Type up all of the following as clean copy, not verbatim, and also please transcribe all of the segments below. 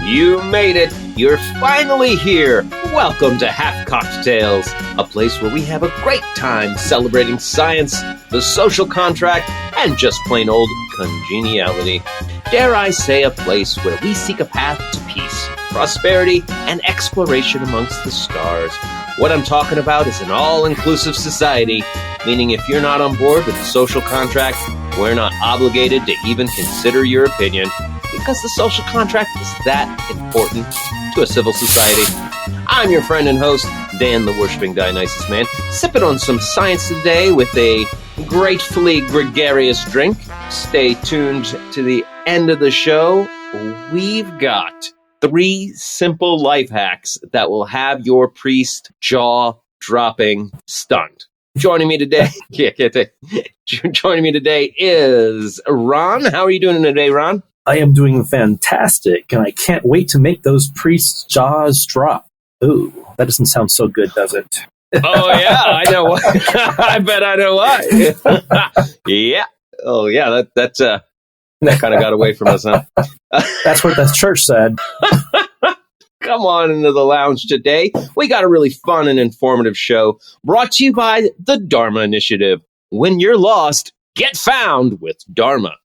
You made it. You're finally here. Welcome to Half Cocktails, a place where we have a great time celebrating science, the social contract, and just plain old congeniality. Dare I say, a place where we seek a path to peace, prosperity, and exploration amongst the stars. What I'm talking about is an all-inclusive society, meaning if you're not on board with the social contract, we're not obligated to even consider your opinion, because the social contract is that important to a civil society. I'm your friend and host, Dan the Worshipping Dionysus Man, sipping on some science today with a gratefully gregarious drink. Stay tuned to the end of the show. We've got 3 simple life hacks that will have your priest jaw-dropping stunned. Joining me today is Ron. How are you doing today, Ron? I am doing fantastic, and I can't wait to make those priests' jaws drop. Ooh, that doesn't sound so good, does it? Oh, yeah, I know what. I bet I know why. Yeah. Oh, yeah, that kind of got away from us, huh? That's what the church said. Come on into the lounge today. We got a really fun and informative show brought to you by the Dharma Initiative. When you're lost, get found with Dharma.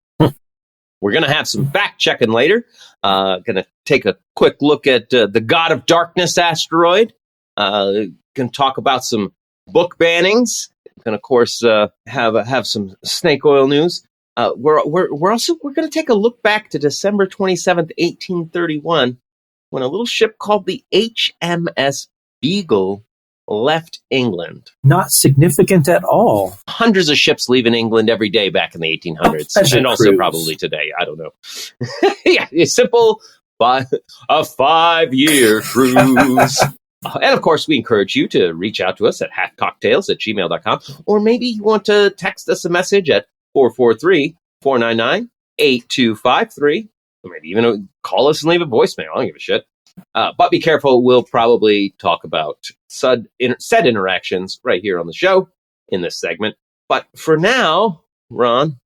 We're going to have some fact-checking later. Going to take a quick look at the God of Darkness asteroid. Going to talk about some book bannings. Going to, of course, have some snake oil news. We're going to take a look back to December 27th, 1831, when a little ship called the HMS Beagle left England. Not significant at all. Hundreds of ships leaving England every day back in the 1800s, and also cruise. Probably today. I don't know. Yeah, it's simple, but a 5-year cruise. And of course, we encourage you to reach out to us at halfcocktails@gmail.com, or maybe you want to text us a message at 443-499-8253, or maybe even call us and leave a voicemail. I don't give a shit. But be careful, we'll probably talk about said interactions right here on the show in this segment. But for now, Ron,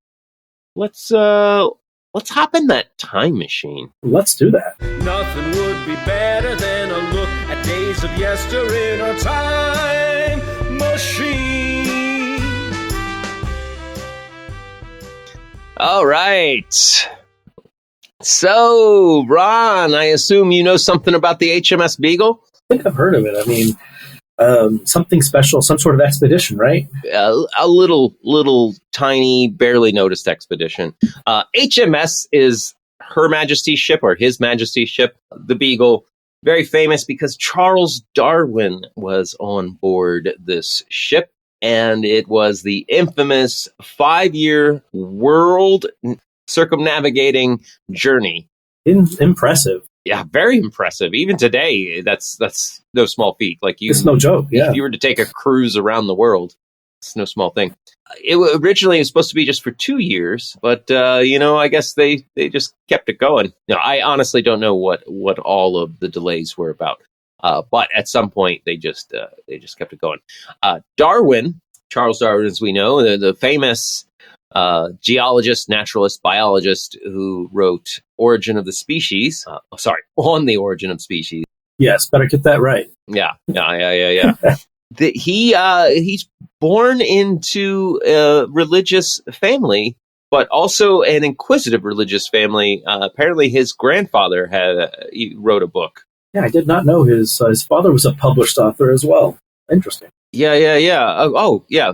let's hop in that time machine. Let's do that. Nothing would be better than a look at days of yester in a time machine. All right. So, Ron, I assume you know something about the HMS Beagle? I think I've heard of it. I mean, something special, some sort of expedition, right? A little tiny, barely noticed expedition. HMS is Her Majesty's ship, or His Majesty's ship, the Beagle. Very famous because Charles Darwin was on board this ship, and it was the infamous 5-year world circumnavigating journey. Impressive. Yeah, very impressive. Even today, that's no small feat. It's no joke. Yeah. If you were to take a cruise around the world, it's no small thing. It originally was supposed to be just for 2 years, but I guess they just kept it going. I honestly don't know what all of the delays were about. But at some point, they just kept it going. Charles Darwin, as we know, the famous geologist, naturalist, biologist who wrote On the Origin of Species. Yes, better get that right. Yeah. He's born into a religious family, but also an inquisitive religious family. Apparently his grandfather he wrote a book. Yeah, I did not know his father was a published author as well. Interesting. Yeah. Yeah.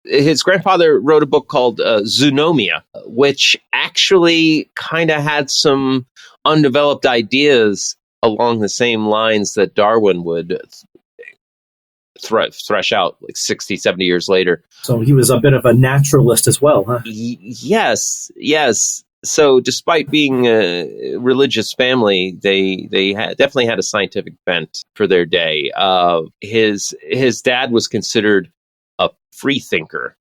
His grandfather wrote a book called Zoonomia, which actually kind of had some undeveloped ideas along the same lines that Darwin would thresh out 60, 70 years later. So he was a bit of a naturalist as well, huh? Yes. So despite being a religious family, they definitely had a scientific bent for their day. His dad was considered a free thinker,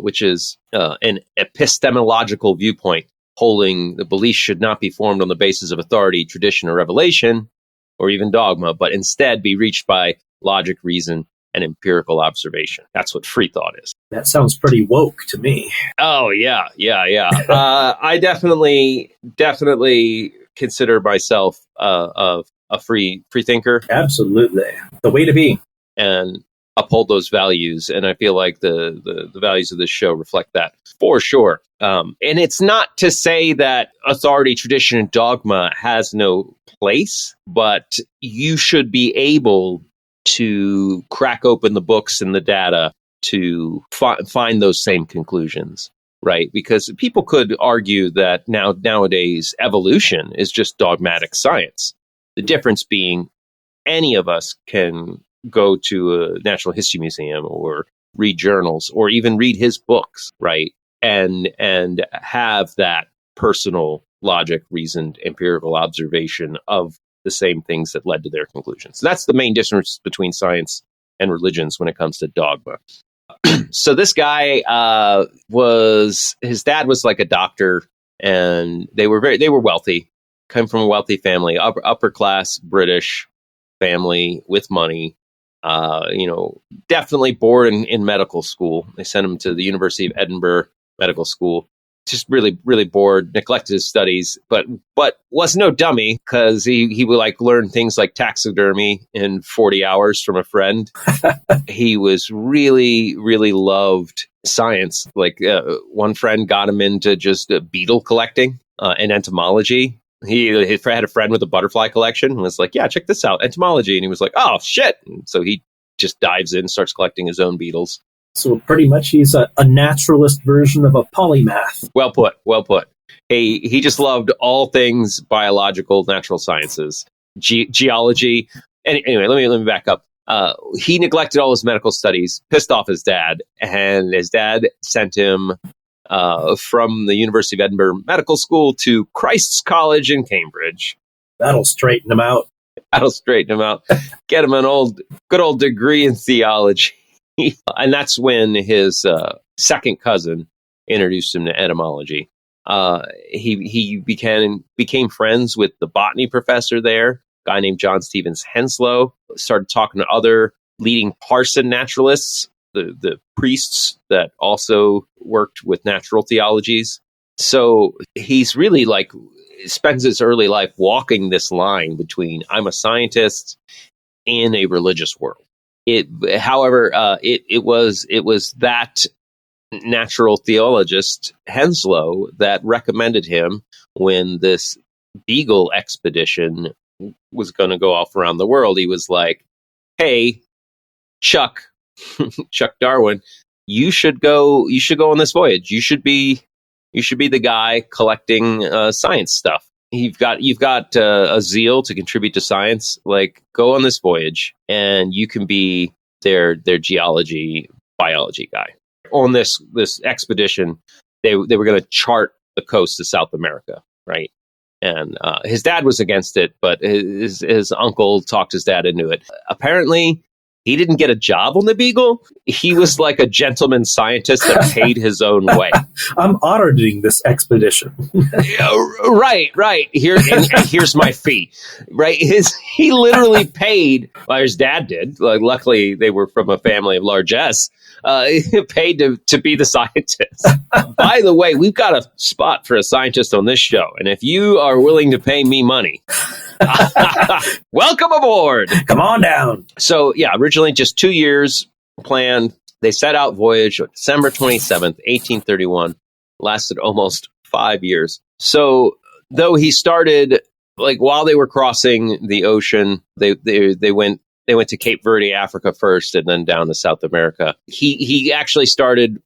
which is an epistemological viewpoint, holding the belief should not be formed on the basis of authority, tradition, or revelation, or even dogma, but instead be reached by logic, reason, and empirical observation. That's what free thought is. That sounds pretty woke to me. Oh, yeah. I definitely consider myself a free thinker. Absolutely. The way to be. And uphold those values. And I feel like the values of this show reflect that for sure. And it's not to say that authority, tradition, and dogma has no place, but you should be able to crack open the books and the data to find those same conclusions, right? Because people could argue that nowadays evolution is just dogmatic science. The difference being any of us can go to a natural history museum or read journals or even read his books, right? And have that personal logic, reasoned, empirical observation of the same things that led to their conclusions. That's the main difference between science and religions when it comes to dogma. So this guy his dad was like a doctor, and they were wealthy, came from a wealthy family, upper class British family with money. Definitely bored in medical school. They sent him to the University of Edinburgh Medical School. Just really, really bored, neglected his studies, but was no dummy, because he would like learn things like taxidermy in 40 hours from a friend. He was really, really loved science. Like one friend got him into just beetle collecting and entomology. He had a friend with a butterfly collection and was like, yeah, check this out, entomology. And he was like, oh, shit. And so he just dives in, starts collecting his own beetles. So pretty much he's a naturalist version of a polymath. Well put. He just loved all things biological, natural sciences, geology. Anyway, let me back up. He neglected all his medical studies, pissed off his dad, and his dad sent him from the University of Edinburgh Medical School to Christ's College in Cambridge. That'll straighten him out. Get him an good old degree in theology. And that's when his second cousin introduced him to etymology. He became friends with the botany professor there, a guy named John Stevens Henslow. Started talking to other leading parson naturalists, the priests that also worked with natural theologies. So he's really spends his early life walking this line between I'm a scientist and a religious world. It was that natural theologist Henslow that recommended him when this Beagle expedition was going to go off around the world. He was like, "Hey, Chuck Darwin, you should go on this voyage. You should be the guy collecting science stuff. You've got a zeal to contribute to science. Like, go on this voyage, and you can be their geology, biology guy." On this expedition, they were going to chart the coast of South America, right? And his dad was against it, but his uncle talked his dad into it. Apparently, he didn't get a job on the Beagle. He was like a gentleman scientist that paid his own way. I'm auditing this expedition. Right. Here's my fee. Right. He literally paid. Well, his dad did. Like, luckily, they were from a family of largesse. Paid to be the scientist. By the way, we've got a spot for a scientist on this show, and if you are willing to pay me money, welcome aboard. Come on down. So, yeah, originally just 2 years planned. They set out voyage on December 27th, 1831. Lasted almost 5 years. So, though he started, while they were crossing the ocean, they went to Cape Verde, Africa first, and then down to South America. He actually started,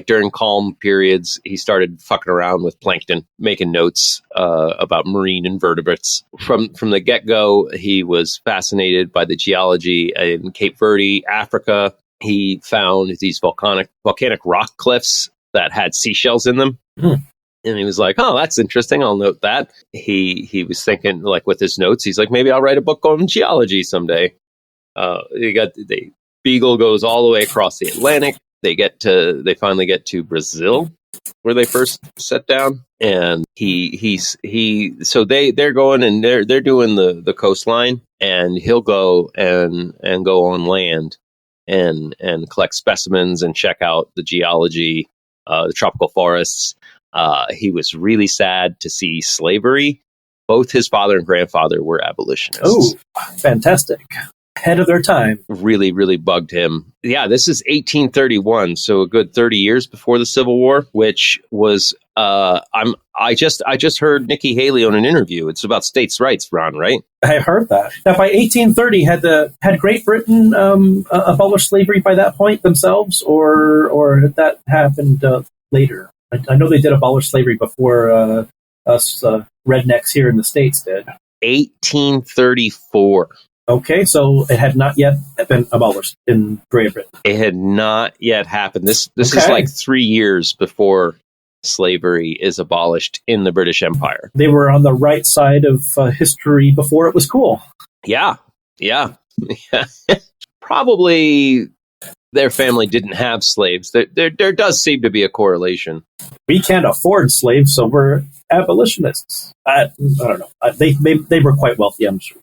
during calm periods, he started fucking around with plankton, making notes about marine invertebrates. From the get-go, he was fascinated by the geology in Cape Verde, Africa. He found these volcanic rock cliffs that had seashells in them. And he was like, "Oh, that's interesting. I'll note that." He was thinking, with his notes, he's like, "Maybe I'll write a book on geology someday." The Beagle goes all the way across the Atlantic. They finally get to Brazil, where they first set down, and so they're going and they're doing the coastline, and he'll go and go on land and collect specimens and check out the geology, the tropical forests. He was really sad to see slavery Both his father and grandfather were abolitionists. Oh, fantastic. Ahead of their time. Really, really bugged him. Yeah, this is 1831, so a good 30 years before the Civil War, which was I just heard Nikki Haley on an interview. It's about states' rights, Ron, right? I heard that. Now, by 1830, had Great Britain abolished slavery by that point themselves, or had that happened later? I know they did abolish slavery before us rednecks here in the States did. 1834. Okay, so it had not yet been abolished in Great Britain. It had not yet happened. This Okay. is like 3 years before slavery is abolished in the British Empire. They were on the right side of history before it was cool. Yeah. Probably their family didn't have slaves. There does seem to be a correlation. We can't afford slaves, so we're abolitionists. I don't know. They were quite wealthy, I'm sure.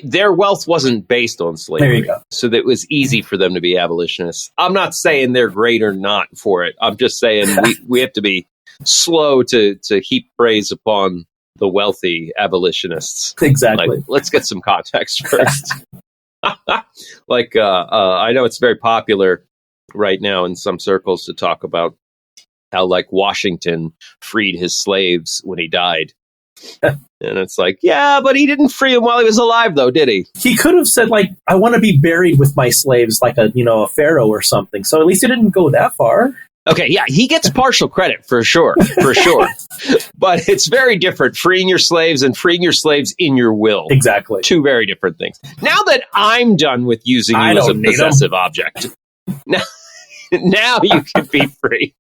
Their wealth wasn't based on slavery. There you go. So that it was easy for them to be abolitionists. I'm not saying they're great or not for it. I'm just saying we have to be slow to heap praise upon the wealthy abolitionists. Exactly. Like, let's get some context first. I know it's very popular right now in some circles to talk about how, like, Washington freed his slaves when he died. And it's like, yeah, but he didn't free him while he was alive, though, did he? He could have said, like, I want to be buried with my slaves like a pharaoh or something. So at least he didn't go that far. Okay, yeah, he gets partial credit for sure. But it's very different, freeing your slaves and freeing your slaves in your will. Exactly. Two very different things. Now that I'm done with using you as a possessive object, now you can be free.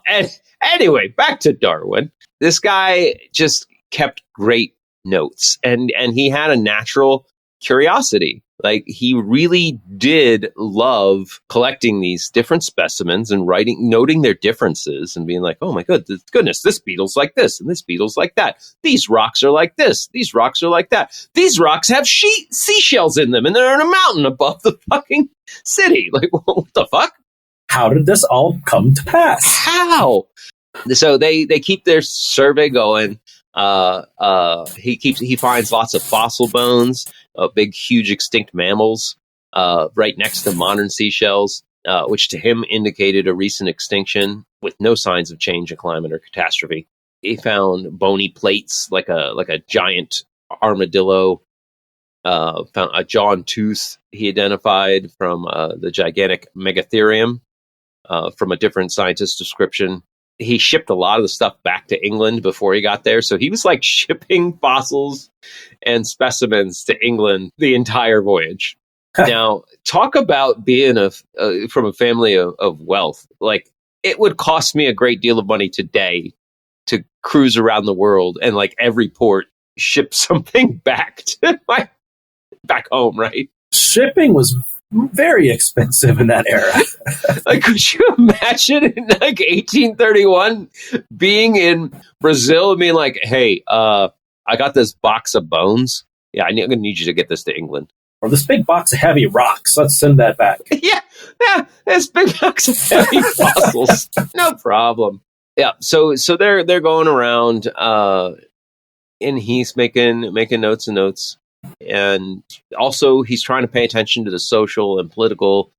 And anyway, back to Darwin. This guy just kept great notes, and he had a natural curiosity. Like, he really did love collecting these different specimens and noting their differences and being like, oh my goodness, this beetle's like this and this beetle's like that. These rocks are like this. These rocks are like that. These rocks have seashells in them and they're in a mountain above the fucking city. Like, what the fuck? How did this all come to pass? How? So they keep their survey going. He finds lots of fossil bones, big, huge extinct mammals, right next to modern seashells, which to him indicated a recent extinction with no signs of change in climate or catastrophe. He found bony plates like a giant armadillo. Found a jaw and tooth he identified from the gigantic Megatherium from a different scientist's description. He shipped a lot of the stuff back to England before he got there. So he was like shipping fossils and specimens to England the entire voyage. Now, talk about being from a family of wealth. Like, it would cost me a great deal of money today to cruise around the world and, like, every port ship something back home, right? Shipping was very expensive in that era. Like, could you imagine in like 1831 being in Brazil and being like, hey, I got this box of bones. Yeah, I'm going to need you to get this to England. Or this big box of heavy rocks. Let's send that back. Yeah, this big box of heavy fossils. No problem. Yeah, so they're going around, and he's making notes and notes. And also, he's trying to pay attention to the social and political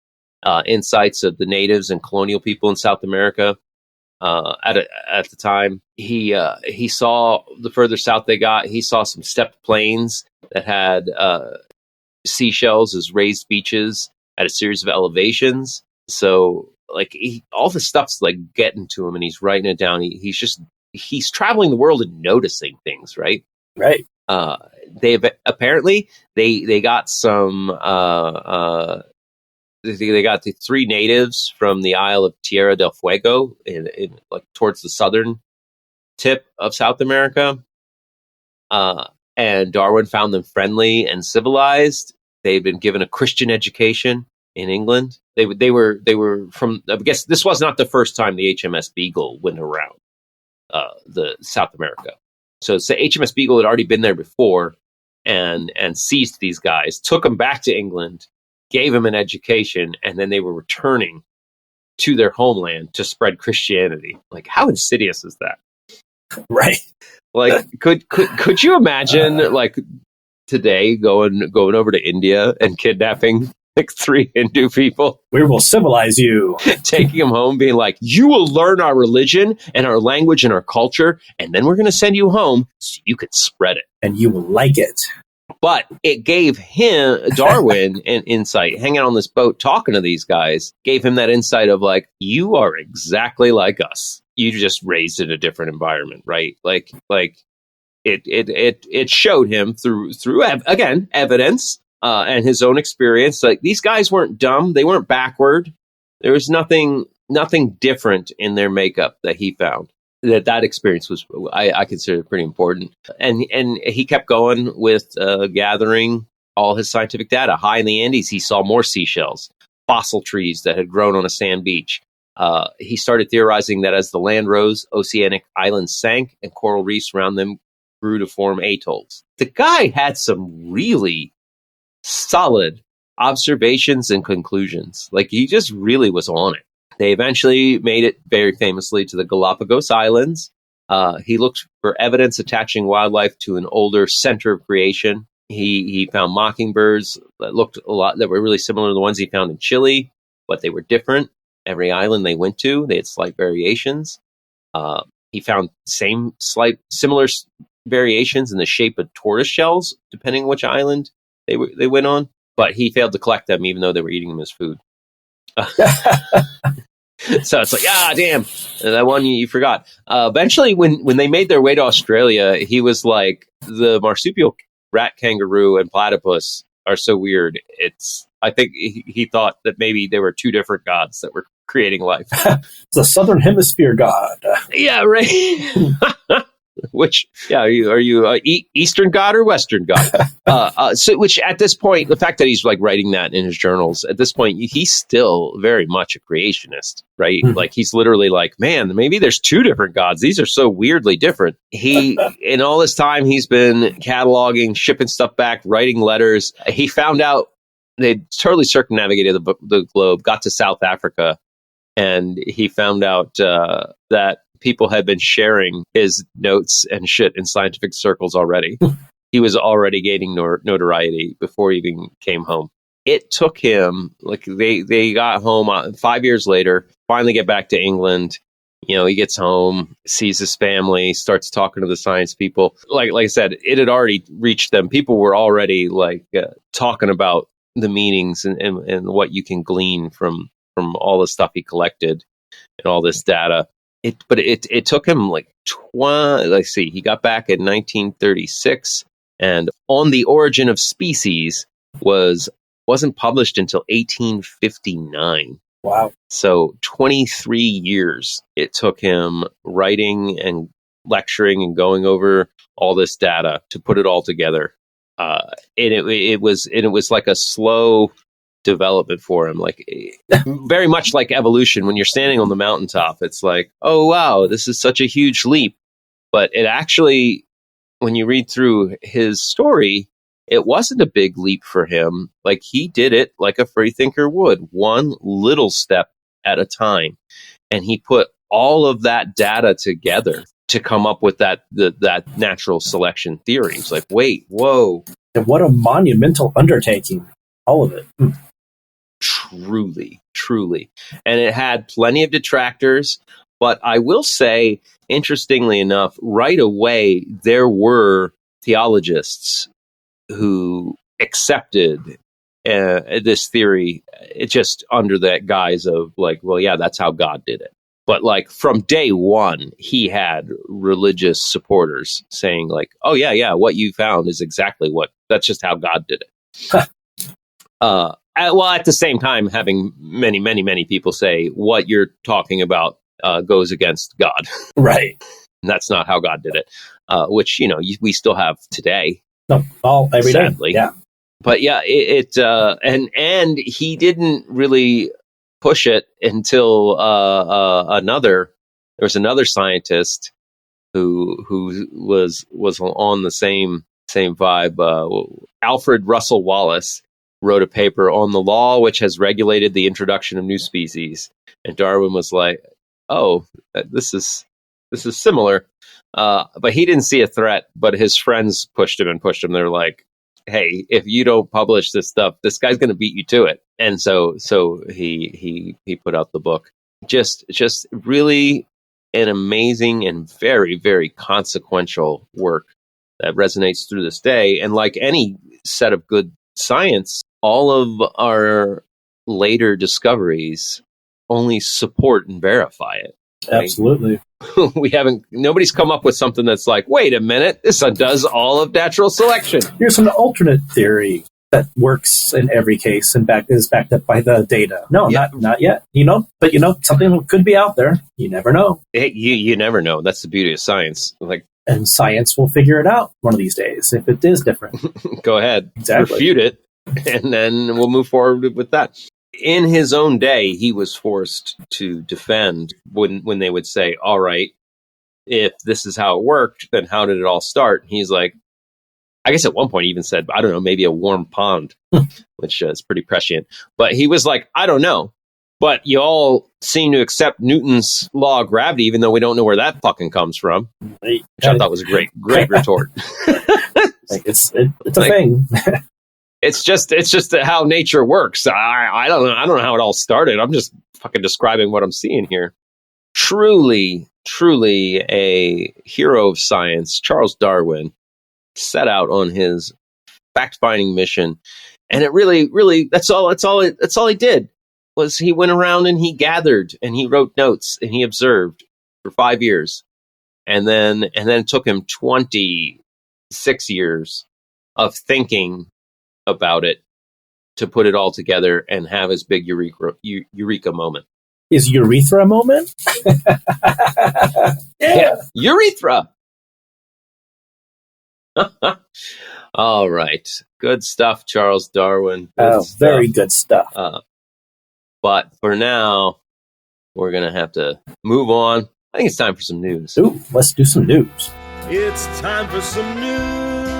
insights of the natives and colonial people in South America. At the time, he saw the further south they got, he saw some stepped plains that had seashells as raised beaches at a series of elevations. So, like, all this stuff's like getting to him, and he's writing it down. He's traveling the world and noticing things, right? Right. They've apparently they got some they got the 3 natives from the Isle of Tierra del Fuego in like towards the southern tip of South America, and Darwin found them friendly and civilized. They'd been given a Christian education in England. They were from, I guess this was not the first time the HMS Beagle went around the South America. So HMS Beagle had already been there before and seized these guys, took them back to England, gave them an education, and then they were returning to their homeland to spread Christianity. Like, how insidious is that? Right. Like, could you imagine like today going over to India and kidnapping like 3 Hindu people, We will civilize you. taking them home, being like, you will learn our religion and our language and our culture, and then we're going to send you home so you can spread it. And you will like it. But it gave him, Darwin, an insight. Hanging on this boat, talking to these guys, gave him that insight of like, you are exactly like us. You just raised in a different environment, right? Like it showed him through again, evidence and his own experience. Like, these guys weren't dumb. They weren't backward. There was nothing different in their makeup that he found. That experience was, I consider, pretty important. And he kept going with gathering all his scientific data. High in the Andes, he saw more seashells, fossil trees that had grown on a sand beach. He started theorizing that as the land rose, oceanic islands sank and coral reefs around them grew to form atolls. The guy had some really solid observations and conclusions. Like, he just really was on it. They eventually made it very famously to the Galapagos Islands. He looked for evidence attaching wildlife to an older center of creation. He found mockingbirds that looked a lot, that were really similar to the ones he found in Chile, but they were different. Every island they went to, they had slight variations. He found similar variations in the shape of tortoise shells, depending on which island they went on. But he failed to collect them, even though they were eating them as food. So it's like, damn, that one you forgot. Eventually, when they made their way to Australia, he was like, the marsupial rat, kangaroo, and platypus are so weird. I think he thought that maybe there were 2 different gods that were creating life. The Southern Hemisphere god. Yeah, right. Which, are you Eastern God or Western God? So, which at this point, the fact that he's like writing that in his journals, at this point, he's still very much a creationist, right? Mm-hmm. Like, he's literally like, man, maybe there's 2 different gods. These are so weirdly different. In all this time, he's been cataloging, shipping stuff back, writing letters. He found out they totally circumnavigated the globe, got to South Africa, and he found out that people had been sharing his notes and shit in scientific circles already. He was already gaining notoriety before he even came home. It took him, like, they got home 5 years later, finally get back to England. You know, he gets home, sees his family, starts talking to the science people. Like I said, it had already reached them. People were already talking about the meanings and what you can glean from all the stuff he collected and all this data. But it took him he got back in 1936, and On the Origin of Species wasn't published until 1859. Wow. So 23 years it took him writing and lecturing and going over all this data to put it all together. And it was like a slow development for him, like very much like evolution. When you're standing on the mountaintop, it's like, oh wow, this is such a huge leap. But it actually, when you read through his story, it wasn't a big leap for him. Like, he did it like a free thinker would, one little step at a time. And he put all of that data together to come up with that natural selection theory. It's like, wait, whoa. And what a monumental undertaking. All of it. Truly. And it had plenty of detractors. But I will say, interestingly enough, right away, there were theologists who accepted this theory, just under that guise of like, well, yeah, that's how God did it. But like, from day one, he had religious supporters saying like, oh yeah, what you found is exactly that's just how God did it. Well, at the same time, having many people say what you're talking about goes against God. Right. And that's not how God did it, which, we still have today. No, every sadly. day. Yeah. But yeah, and he didn't really push it until there was another scientist who was on the same vibe. Alfred Russel Wallace wrote a paper on the law which has regulated the introduction of new species, and Darwin was like, "Oh, this is This is similar. But he didn't see a threat, but his friends pushed him. They're like, hey, if you don't publish this stuff, this guy's going to beat you to it. And so he put out the book. Just really an amazing and very, very consequential work that resonates through this day. And like any set of good science, all of our later discoveries only support and verify it. Right? Absolutely. Nobody's come up with something that's like, wait a minute, this undoes all of natural selection. Here's an alternate theory that works in every case and is backed up by the data. No, not yet. But something could be out there. You never know. You never know. That's the beauty of science. And science will figure it out one of these days if it is different. Go ahead. Exactly. Refute it, and then we'll move forward with that. In his own day, he was forced to defend when they would say, all right, if this is how it worked, then how did it all start? He's like, I guess at one point he even said, I don't know, maybe a warm pond, which is pretty prescient. But he was like, I don't know. But you all seem to accept Newton's law of gravity, even though we don't know where that fucking comes from. Which I thought was a great retort. It's a thing. It's just how nature works. I don't know. I don't know how it all started. I'm just fucking describing what I'm seeing here. Truly a hero of science, Charles Darwin set out on his fact-finding mission, and it really that's all he did was he went around and he gathered and he wrote notes and he observed for 5 years, and then it took him 26 years of thinking about it to put it all together and have his big eureka moment. Is urethra a moment? Yeah, urethra. All right. Good stuff, Charles Darwin. Very good stuff. But for now, we're going to have to move on. I think it's time for some news. Ooh, let's do some news. It's time for some news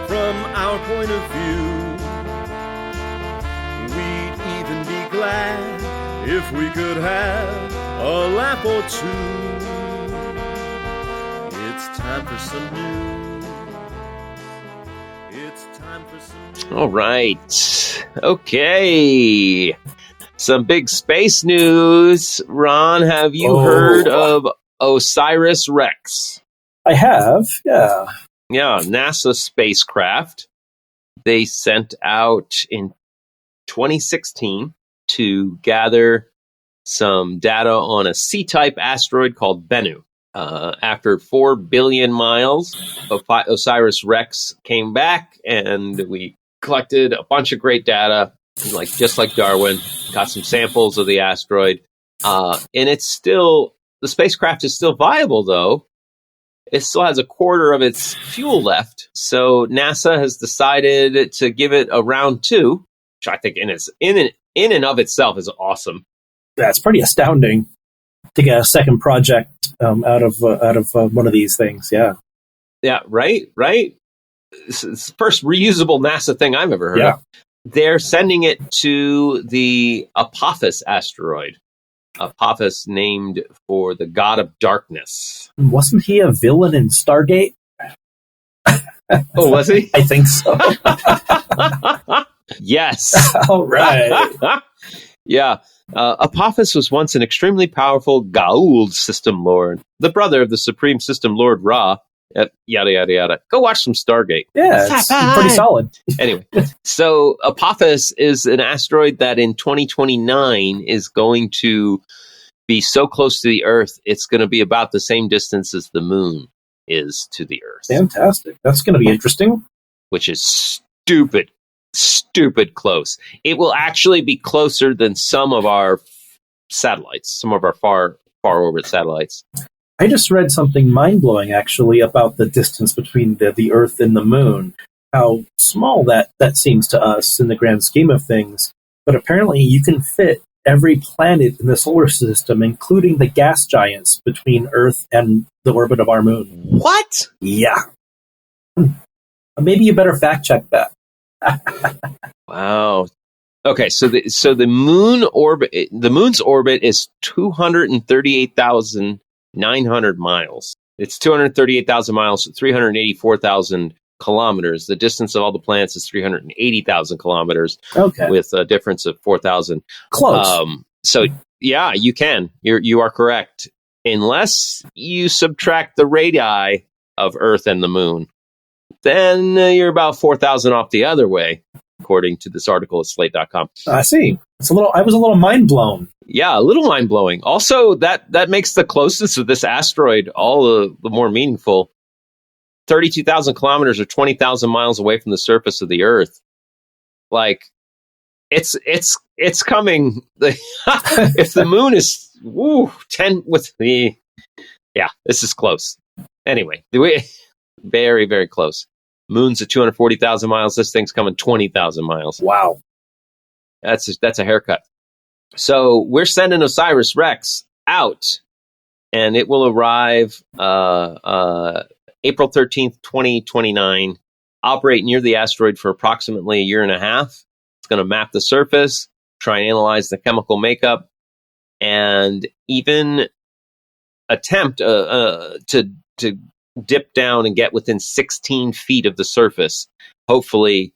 from our point of view. We'd even be glad if we could have a laugh or two. It's time for some news. It's time for some news. All right. Okay. Some big space news. Ron, have you heard of OSIRIS-REx? I have, yeah. Yeah, NASA spacecraft. They sent out in 2016 to gather some data on a C-type asteroid called Bennu. After 4 billion miles, OSIRIS-REx came back, and we collected a bunch of great data, just like Darwin, got some samples of the asteroid. And the spacecraft is still viable, though. It still has a quarter of its fuel left. So NASA has decided to give it a round 2, which I think in and of itself is awesome. That's pretty astounding to get a second project out of one of these things. Yeah. Yeah. Right. It's the first reusable NASA thing I've ever heard of. They're sending it to the Apophis asteroid. Apophis, named for the god of darkness. Wasn't he a villain in Stargate? Oh, was he? I think so. Yes. All right. Yeah. Apophis was once an extremely powerful Goa'uld system lord, the brother of the supreme system lord Ra. Yada, yada, yada. Go watch some Stargate. Yeah, it's pretty solid. Anyway, so Apophis is an asteroid that in 2029 is going to be so close to the Earth, it's going to be about the same distance as the moon is to the Earth. Fantastic. That's going to be interesting. Which is stupid close. It will actually be closer than some of our satellites, some of our far orbit satellites. I just read something mind-blowing, actually, about the distance between the Earth and the Moon. How small that seems to us in the grand scheme of things. But apparently you can fit every planet in the solar system, including the gas giants, between Earth and the orbit of our Moon. What? Yeah. Maybe you better fact-check that. Wow. Okay, so the moon orbit, the moon's orbit is 238,000 900 miles. It's 238,000 miles, 384,000 kilometers. The distance of all the planets is 380,000 kilometers, Okay. with a difference of 4,000. Close. So yeah, you can. You are correct, unless you subtract the radii of Earth and the Moon. Then you're about 4,000 off the other way, according to this article at Slate.com. I see. I was a little mind blown. Yeah, a little mind blowing. Also, that makes the closest of this asteroid all the more meaningful. 32,000 kilometers or 20,000 miles away from the surface of the Earth. Like, it's coming. If the Moon is 10 with the, yeah, this is close. Anyway, very, very close. Moon's at 240,000 miles. This thing's coming 20,000 miles. Wow. That's a haircut. So we're sending OSIRIS-REx out, and it will arrive April 13th, 2029, operate near the asteroid for approximately a year and a half. It's going to map the surface, try and analyze the chemical makeup, and even attempt to dip down and get within 16 feet of the surface. Hopefully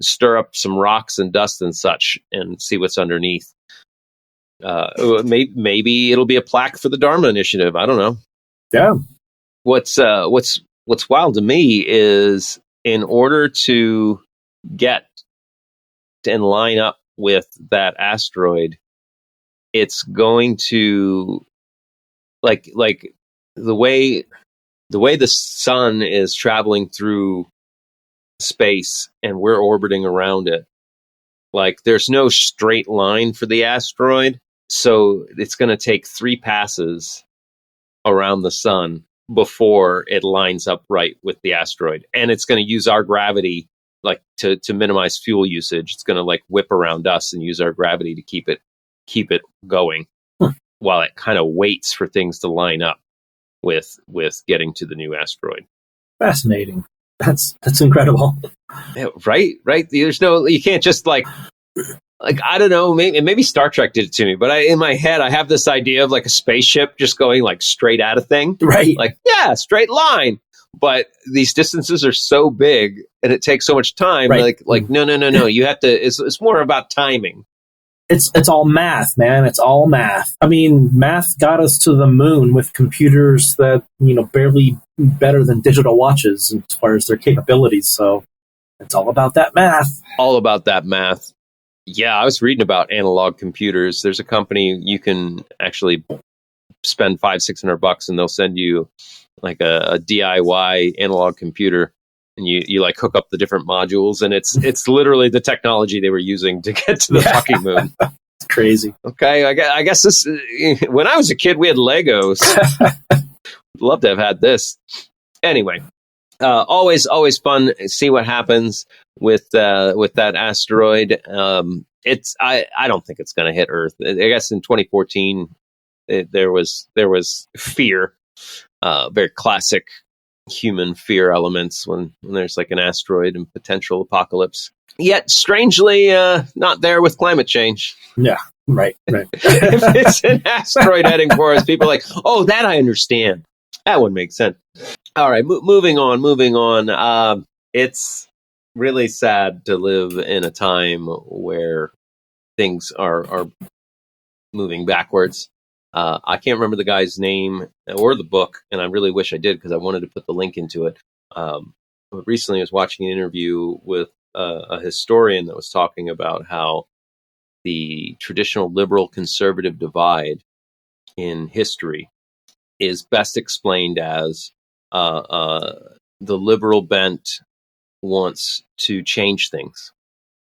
stir up some rocks and dust and such, and see what's underneath. Maybe it'll be a plaque for the Dharma Initiative. I don't know. Yeah. What's wild to me is, in order to get and line up with that asteroid, it's going to like the way the sun is traveling through space and we're orbiting around it. Like, there's no straight line for the asteroid, so it's going to take 3 passes around the sun before it lines up right with the asteroid. And it's going to use our gravity, like, to minimize fuel usage. It's going to like whip around us and use our gravity to keep it going while it kind of waits for things to line up with getting to the new asteroid. Fascinating. That's incredible. Yeah, right. There's you can't just like I don't know, maybe Star Trek did it to me, but in my head I have this idea of like a spaceship just going like straight at a thing. Right. Like, yeah, straight line. But these distances are so big and it takes so much time. Right. Like no. You have to. It's more about timing. It's all math, man. It's all math. I mean, math got us to the moon with computers that, barely better than digital watches as far as their capabilities. So it's all about that math. All about that math. Yeah, I was reading about analog computers. There's a company you can actually spend $500-$600 and they'll send you like a DIY analog computer, and you like hook up the different modules, and it's literally the technology they were using to get to the fucking moon. It's crazy. Okay, I guess this. When I was a kid, we had Legos. Love to have had this. Anyway, always fun. See what happens with that asteroid. I don't think it's going to hit Earth. I guess in 2014 there was fear, very classic human fear elements when there's like an asteroid and potential apocalypse. Yet strangely not there with climate change. Yeah, right. If it's an asteroid heading for us, people are like, oh, that I understand. That would make sense. All right, moving on. It's really sad to live in a time where things are moving backwards. I can't remember the guy's name or the book, and I really wish I did because I wanted to put the link into it. But recently I was watching an interview with a historian that was talking about how the traditional liberal-conservative divide in history is best explained as the liberal bent wants to change things,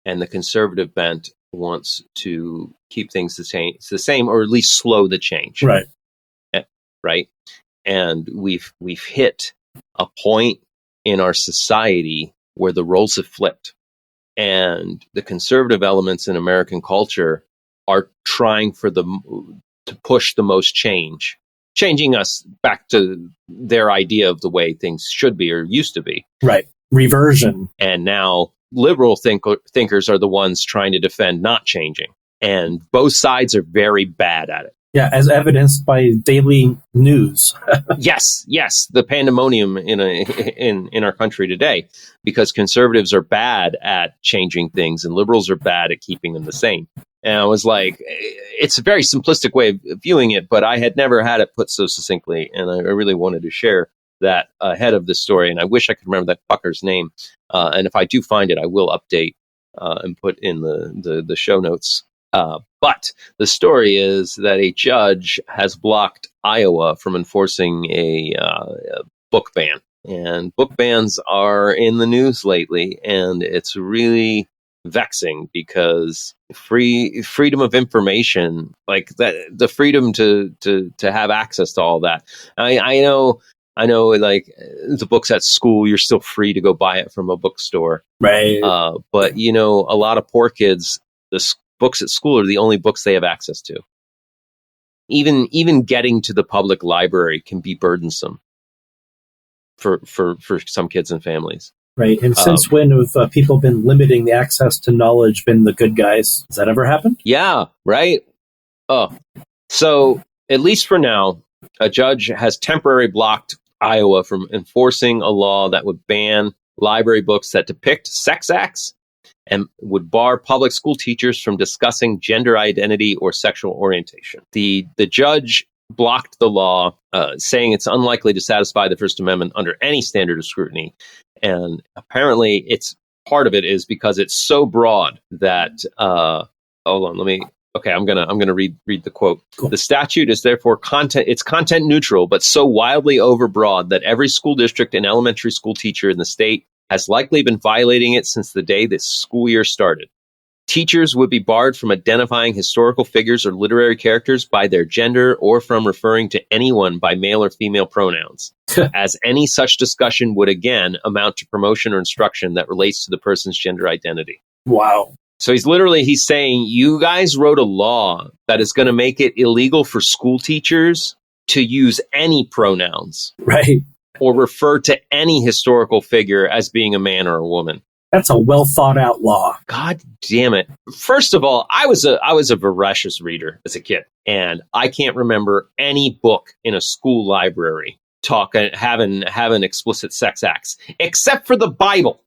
and the conservative bent wants to keep things the same, or at least slow the change. Right. Right. And we've hit a point in our society where the roles have flipped, and the conservative elements in American culture are trying to push the most change, changing us back to their idea of the way things should be or used to be. Right. Reversion. And now liberal thinkers are the ones trying to defend not changing. And both sides are very bad at it. Yeah, as evidenced by daily news. Yes, the pandemonium in our country today, because conservatives are bad at changing things and liberals are bad at keeping them the same. And I was like, it's a very simplistic way of viewing it, but I had never had it put so succinctly, and I really wanted to share that ahead of this story. And I wish I could remember that fucker's name. And if I do find it, I will update and put in the show notes. But the story is that a judge has blocked Iowa from enforcing a book ban. And book bans are in the news lately, and it's really vexing because freedom of information, like that, the freedom to have access to all that. I know, like the books at school, you're still free to go buy it from a bookstore. Right. But, a lot of poor kids, books at school are the only books they have access to. Even getting to the public library can be burdensome for some kids and families. Right. And since when have people been limiting the access to knowledge been the good guys? Has that ever happened? Yeah, right. So at least for now, a judge has temporarily blocked Iowa from enforcing a law that would ban library books that depict sex acts and would bar public school teachers from discussing gender identity or sexual orientation. The judge blocked the law, saying it's unlikely to satisfy the First Amendment under any standard of scrutiny. And apparently part of it is because it's so broad that, hold on, I'm gonna read the quote. Cool. The statute is therefore content neutral, but so wildly overbroad that every school district and elementary school teacher in the state has likely been violating it since the day this school year started. Teachers would be barred from identifying historical figures or literary characters by their gender or from referring to anyone by male or female pronouns, as any such discussion would again amount to promotion or instruction that relates to the person's gender identity. Wow. So he's saying, you guys wrote a law that is going to make it illegal for school teachers to use any pronouns. Right. Or refer to any historical figure as being a man or a woman. That's a well thought out law. God damn it. First of all, I was a voracious reader as a kid, and I can't remember any book in a school library having explicit sex acts, except for the Bible.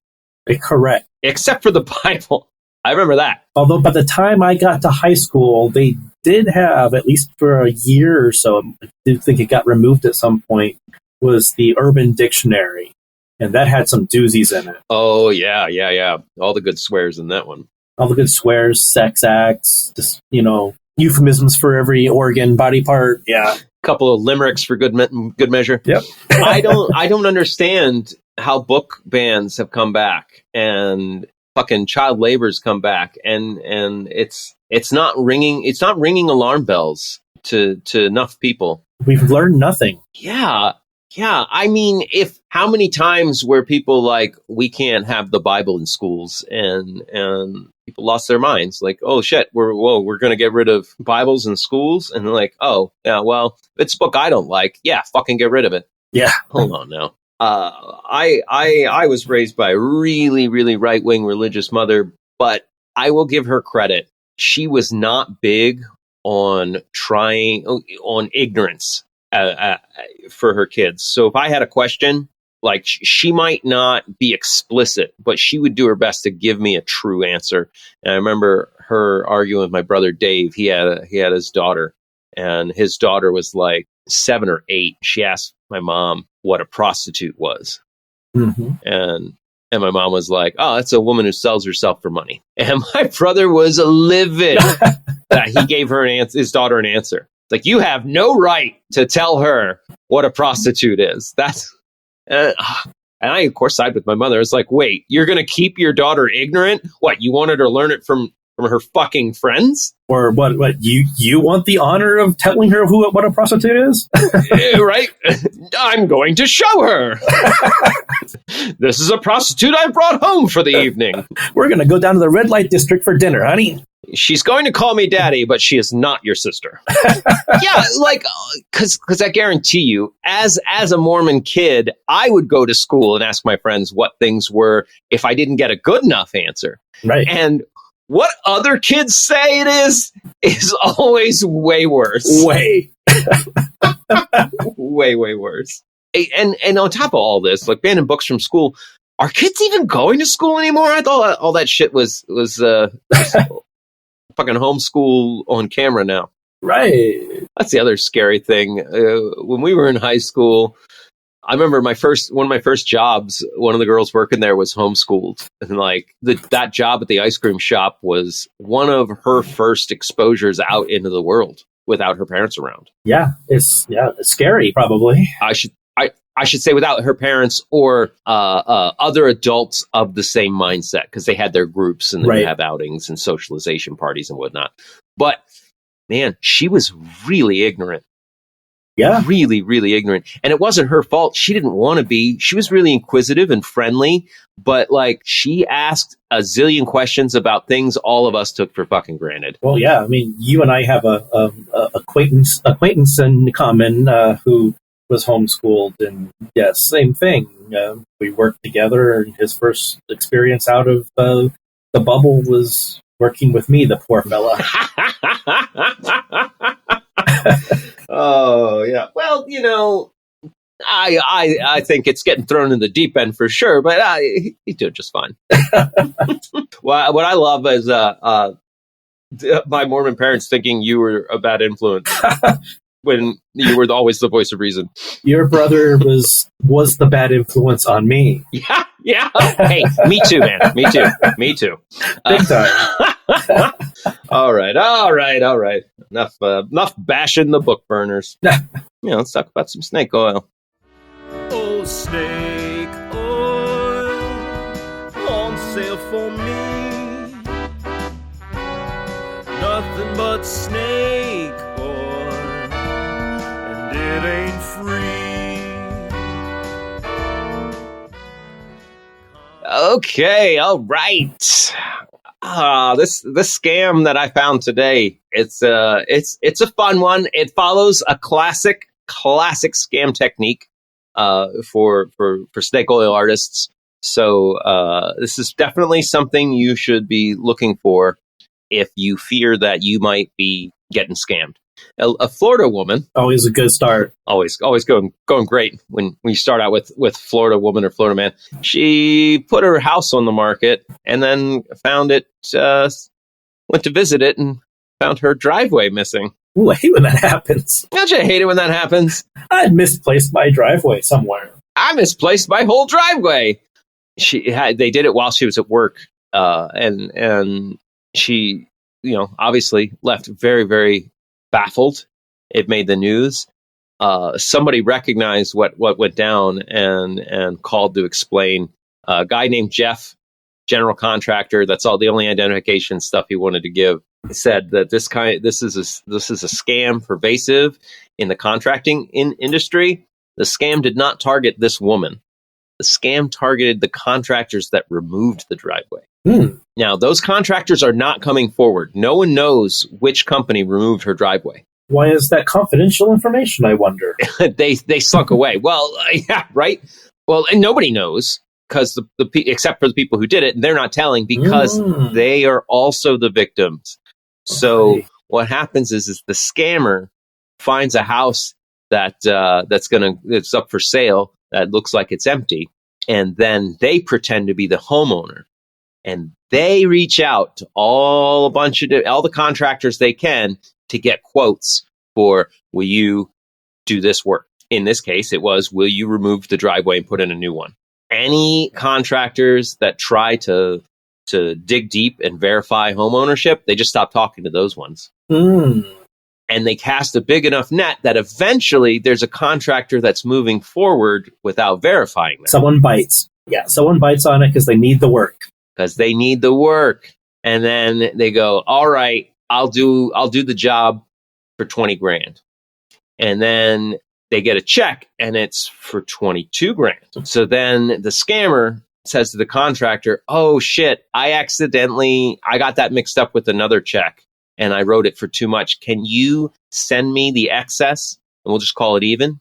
Correct. Except for the Bible. I remember that. Although by the time I got to high school, they did have, at least for a year or so, I do think it got removed at some point, was the Urban Dictionary. And that had some doozies in it. Oh, yeah. All the good swears in that one. All the good swears, sex acts, just, euphemisms for every organ, body part. Yeah. Couple of limericks for good measure. Yep. I don't understand how book bans have come back and fucking child labor's come back, and it's not ringing alarm bells to enough people. We've learned nothing. Yeah. I mean, how many times were people like, we can't have the Bible in schools, and people lost their minds, like, oh shit, we're going to get rid of Bibles in schools, and they're like, oh yeah, well, it's a book I don't like. Yeah, fucking get rid of it. Yeah. Hold on now. I was raised by a really, really right-wing religious mother, but I will give her credit. She was not big on ignorance for her kids. So if I had a question, like, she might not be explicit, but she would do her best to give me a true answer. And I remember her arguing with my brother Dave. He had his daughter, and his daughter was like 7 or 8. She asked my mom what a prostitute was. Mm-hmm. And my mom was like, oh, that's a woman who sells herself for money. And my brother was livid that he gave his daughter an answer. Like, you have no right to tell her what a prostitute is. And I, of course, side with my mother. It's like, wait, you're going to keep your daughter ignorant? What, you wanted her to learn it from her fucking friends? Or what you want the honor of telling her what a prostitute is? Right? I'm going to show her. This is a prostitute I brought home for the evening. We're going to go down to the red light district for dinner, honey. She's going to call me daddy, but she is not your sister. Yeah, like, because I guarantee you, as a Mormon kid, I would go to school and ask my friends what things were if I didn't get a good enough answer. Right. And what other kids say it is always way worse. Way. Way worse. And on top of all this, like banning books from school, are kids even going to school anymore? I thought all that shit was fucking homeschool on camera now. Right. That's the other scary thing. When we were in high school, I remember one of my first jobs, one of the girls working there was homeschooled. And like that job at the ice cream shop was one of her first exposures out into the world without her parents around. Yeah, it's scary, probably. I should say without her parents or other adults of the same mindset, because they had their groups and they would have outings and socialization parties and whatnot. But man, she was really ignorant. Yeah. Really, really ignorant. And it wasn't her fault. She didn't want to be. She was really inquisitive and friendly, but like she asked a zillion questions about things all of us took for fucking granted. Well, yeah. I mean, you and I have a acquaintance in common who was homeschooled, and yeah, same thing. We worked together, and his first experience out of the bubble was working with me, the poor fella. Oh yeah. Well, you know, I think it's getting thrown in the deep end for sure, but he's doing just fine. Well, what I love is my Mormon parents thinking you were a bad influence when you were always the voice of reason. Your brother was the bad influence on me. Yeah. Hey, me too, man. Me too. Big time. All right. Enough bashing the book burners. Let's talk about some snake oil. Oh, snake oil on sale for me. Nothing but snake oil, and it ain't free. Okay, all right. This scam that I found today, it's a fun one. It follows a classic scam technique for snake oil artists. So this is definitely something you should be looking for if you fear that you might be getting scammed. A Florida woman, always a good start. Always going great when you start out with Florida woman or Florida man. She put her house on the market and then found it. Went to visit it and found her driveway missing. Ooh, I hate when that happens. Don't you hate it when that happens? I misplaced my driveway somewhere. I misplaced my whole driveway. They did it while she was at work, and she, obviously left very, very baffled. It made the news. Somebody recognized what went down and called to explain. A guy named Jeff, general contractor. That's all the only identification stuff he wanted to give. He said that this is a scam pervasive in the contracting industry. The scam did not target this woman. The scam targeted the contractors that removed the driveway. Now, those contractors are not coming forward. No one knows which company removed her driveway. Why is that confidential information, I wonder? They slunk away. Well, yeah, right? Well, and nobody knows because except for the people who did it, and they're not telling because they are also the victims. So what happens is the scammer finds a house that's up for sale that looks like it's empty, and then they pretend to be the homeowner. And they reach out to all the contractors they can to get quotes for, will you do this work? In this case, it was, will you remove the driveway and put in a new one? Any contractors that try to dig deep and verify home ownership, they just stop talking to those ones. And they cast a big enough net that eventually there's a contractor that's moving forward without verifying that. Someone bites. Yeah, someone bites on it because they need the work. And then they go, all right, I'll do the job for $20,000. And then they get a check and it's for $22,000. So then the scammer says to the contractor, oh shit, I got that mixed up with another check and I wrote it for too much. Can you send me the excess and we'll just call it even?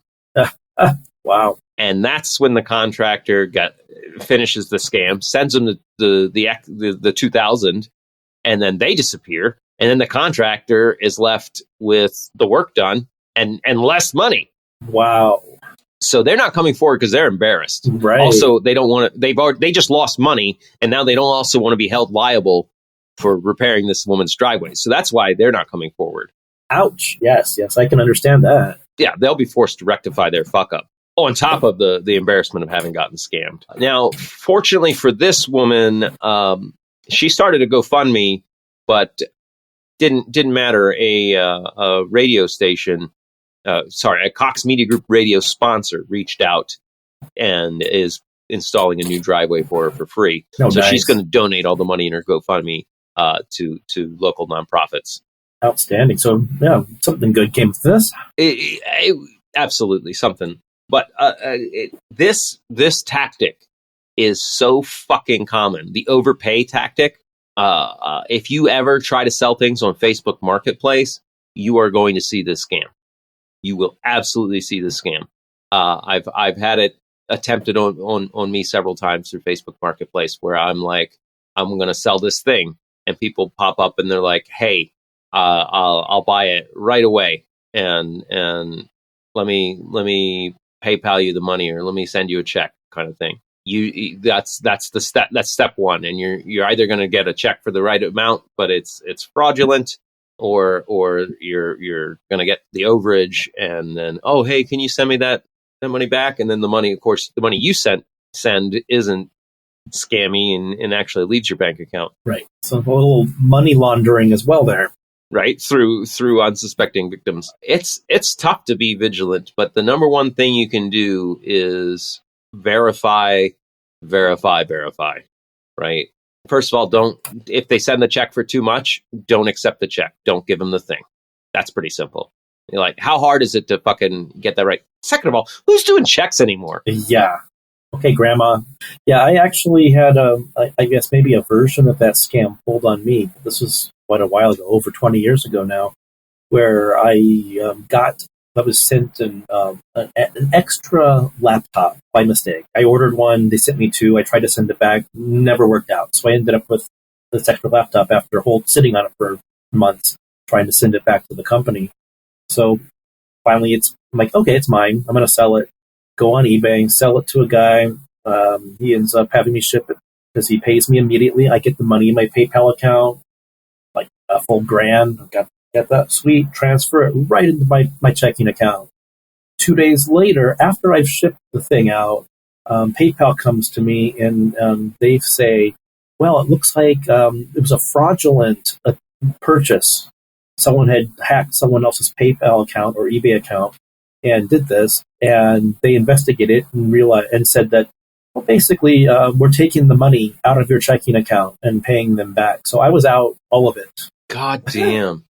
Wow. And that's when the contractor finishes the scam, sends them the $2,000, and then they disappear, and then the contractor is left with the work done and less money. Wow. So they're not coming forward because they're embarrassed. Right. Also, they don't want to. They just lost money, and now they don't also want to be held liable for repairing this woman's driveway. So that's why they're not coming forward. Ouch. Yes, I can understand that. Yeah, they'll be forced to rectify their fuck up on top of the embarrassment of having gotten scammed. Now, fortunately for this woman, she started a GoFundMe, but didn't matter. A radio station, a Cox Media Group radio sponsor reached out and is installing a new driveway for her for free. Oh, so nice. she's going to donate all the money in her GoFundMe to local nonprofits. Outstanding. So, yeah, something good came from this. Absolutely something. But this tactic is so fucking common. The overpay tactic. If you ever try to sell things on Facebook Marketplace, you are going to see this scam. You will absolutely see this scam. I've had it attempted on me several times through Facebook Marketplace, where I'm like, I'm going to sell this thing, and people pop up and they're like, hey, I'll buy it right away, and let me PayPal you the money, or let me send you a check, kind of thing. That's step one, and you're either going to get a check for the right amount, but it's fraudulent, or you're going to get the overage, and then, oh, hey, can you send me that money back? And then the money, of course, the money you send isn't scammy and actually leaves your bank account. Right. So a little money laundering as well there. Right, through unsuspecting victims. It's tough to be vigilant, but the number one thing you can do is verify. Right. First of all, if they send the check for too much, don't accept the check. Don't give them the thing. That's pretty simple. You're like, how hard is it to fucking get that right? Second of all, who's doing checks anymore? Yeah. Okay, Grandma. Yeah, I actually had I guess maybe a version of that scam pulled on me. This was quite a while ago, over 20 years ago now, where I was sent an extra laptop by mistake. I ordered one, they sent me two, I tried to send it back, never worked out. So I ended up with this extra laptop after sitting on it for months, trying to send it back to the company. So finally I'm like, okay, it's mine, I'm going to sell it. Go on eBay, sell it to a guy. He ends up having me ship it because he pays me immediately. I get the money in my PayPal account, like a full $1,000. Got that sweet, transfer it right into my checking account. 2 days later, after I've shipped the thing out, PayPal comes to me and they say, well, it looks like it was a fraudulent purchase. Someone had hacked someone else's PayPal account or eBay account and did this, and they investigated and said that, well, basically, we're taking the money out of your checking account and paying them back. So I was out all of it. God damn.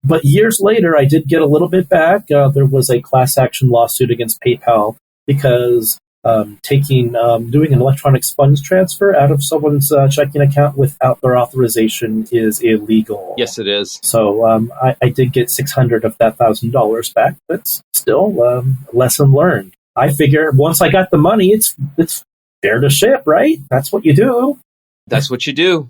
But years later, I did get a little bit back. There was a class action lawsuit against PayPal because doing an electronic funds transfer out of someone's checking account without their authorization is illegal. Yes, it is. So I did get $600 of that $1,000 back, but still, lesson learned. I figure once I got the money, it's fair to ship, right? That's what you do. That's what you do,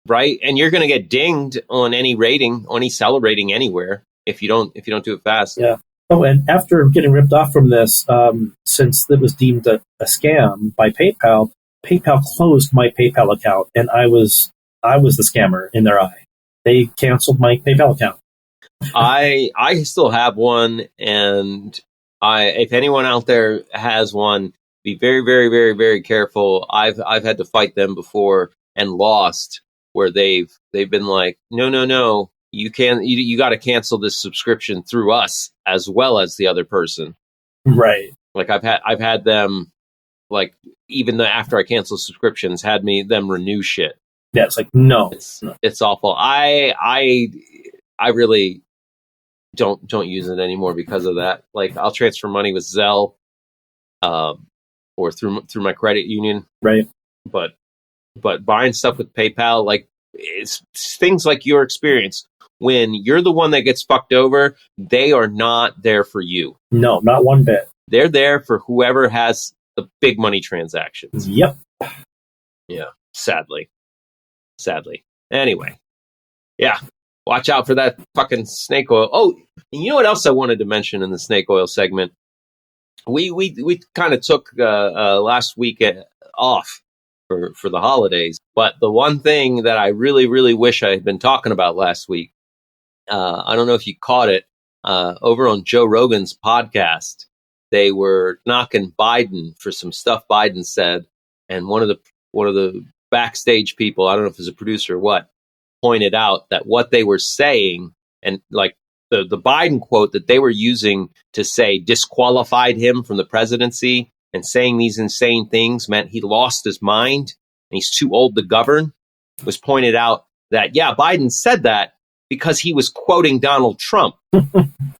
right? And you're going to get dinged on any seller rating anywhere if you don't do it fast. Yeah. Oh, and after getting ripped off from this, since it was deemed a scam by PayPal, PayPal closed my PayPal account, and I was the scammer in their eye. They canceled my PayPal account. I still have one, and if anyone out there has one, be very, very, very, very careful. I've had to fight them before and lost, where they've been like, no. You got to cancel this subscription through us as well as the other person. Right. Like I've had them, like, even after I canceled subscriptions, them renew shit. Yeah, it's like no. It's awful. I really don't use it anymore because of that. Like, I'll transfer money with Zelle, or through my credit union. Right. But buying stuff with PayPal, like, it's things like your experience. When you're the one that gets fucked over, they are not there for you. No, not one bit. They're there for whoever has the big money transactions. Yep. Yeah, sadly. Anyway, yeah, watch out for that fucking snake oil. Oh, and you know what else I wanted to mention in the snake oil segment? We kind of took last week off for the holidays, but the one thing that I really, really wish I had been talking about last week, I don't know if you caught it, over on Joe Rogan's podcast, they were knocking Biden for some stuff Biden said, and one of the backstage people, I don't know if it was a producer or what, pointed out that what they were saying, and like the Biden quote that they were using to say disqualified him from the presidency and saying these insane things meant he lost his mind and he's too old to govern, was pointed out that, yeah, Biden said that because he was quoting Donald Trump.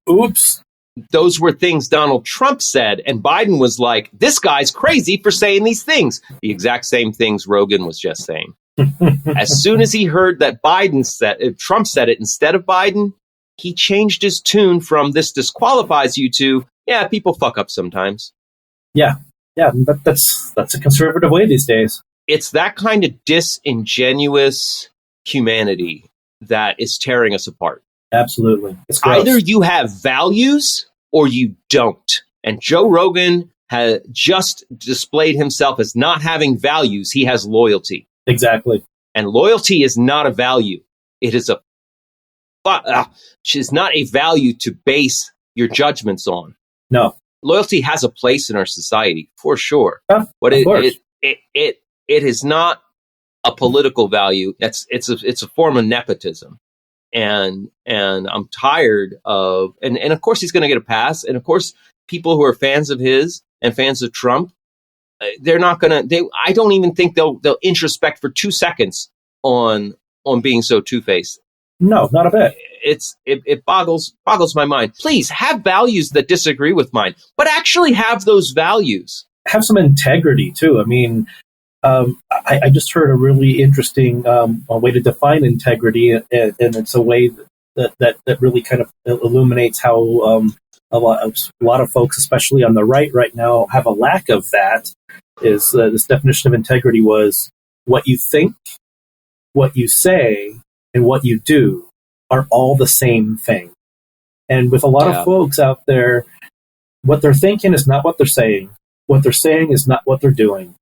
Oops. Those were things Donald Trump said, and Biden was like, this guy's crazy for saying these things. The exact same things Rogan was just saying. As soon as he heard that Trump said it instead of Biden, he changed his tune from this disqualifies you to, yeah, people fuck up sometimes. Yeah, but that's a conservative way these days. It's that kind of disingenuous humanity that is tearing us apart. Absolutely. It's gross. Either you have values or you don't. And Joe Rogan has just displayed himself as not having values. He has loyalty. Exactly. And loyalty is not a value. It is is not a value to base your judgments on. No. Loyalty has a place in our society, for sure. Yeah, but it is not a political value. It's a form of nepotism. And I'm tired of, and of course he's going to get a pass. And of course, people who are fans of his and fans of Trump, they're not going to, I don't even think they'll introspect for 2 seconds on being so two-faced. No, not a bit. It boggles my mind. Please have values that disagree with mine, but actually have those values. Have some integrity too. I mean, I just heard a really interesting way to define integrity, and it's a way that really kind of illuminates how a lot of folks, especially on the right now, have a lack of that. Is this definition of integrity was what you think, what you say, and what you do are all the same thing. And with a lot of folks out there, what they're thinking is not what they're saying. What they're saying is not what they're doing.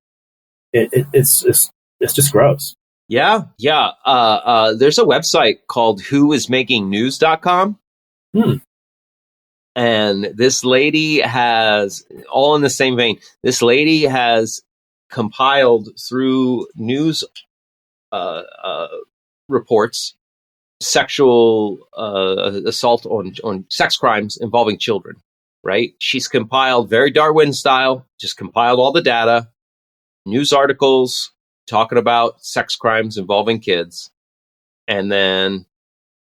It's just gross. Yeah. There's a website called whoismakingnews.com. And this lady has, all in the same vein, this lady has compiled through news reports sexual assault on sex crimes involving children, right? She's compiled, very Darwin style, just compiled all the data, news articles talking about sex crimes involving kids, and then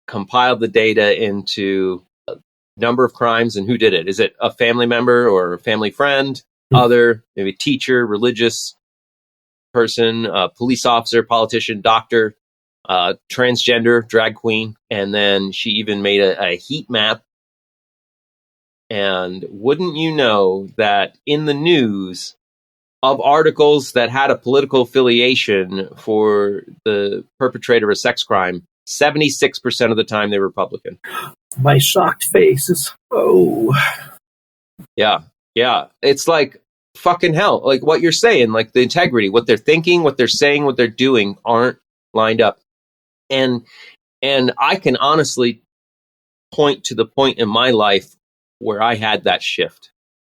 compiled the data into a number of crimes and who did it. Is it a family member or a family friend, other, maybe teacher, religious person, police officer, politician, doctor, transgender, drag queen. And then she even made a heat map. And wouldn't you know that in the news of articles that had a political affiliation for the perpetrator of a sex crime, 76% of the time they were Republican. My shocked face is, Yeah. It's like fucking hell. Like what you're saying, like the integrity, what they're thinking, what they're saying, what they're doing aren't lined up. And I can honestly point to the point in my life where I had that shift.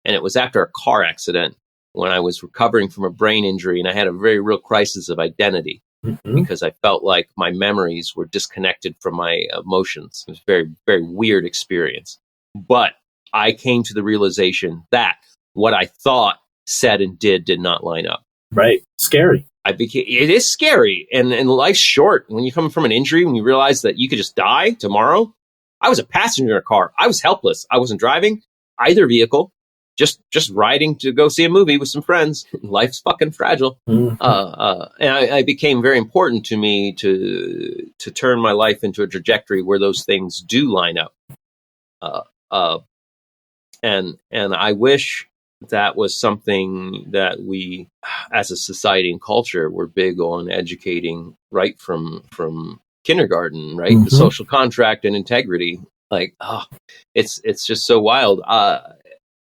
And it was after a car accident when I was recovering from a brain injury, and I had a very real crisis of identity because I felt like my memories were disconnected from my emotions. It was a very, very weird experience. But I came to the realization that what I thought, said, and did not line up. Right. Scary. It is scary. And life's short. When you come from an injury, when you realize that you could just die tomorrow. I was a passenger in a car. I was helpless. I wasn't driving either vehicle. Just riding to go see a movie with some friends. Life's fucking fragile. And it became very important to me to turn my life into a trajectory where those things do line up. And I wish that was something that we, as a society and culture, were big on educating right from kindergarten, right? The social contract and integrity. Like, it's just so wild.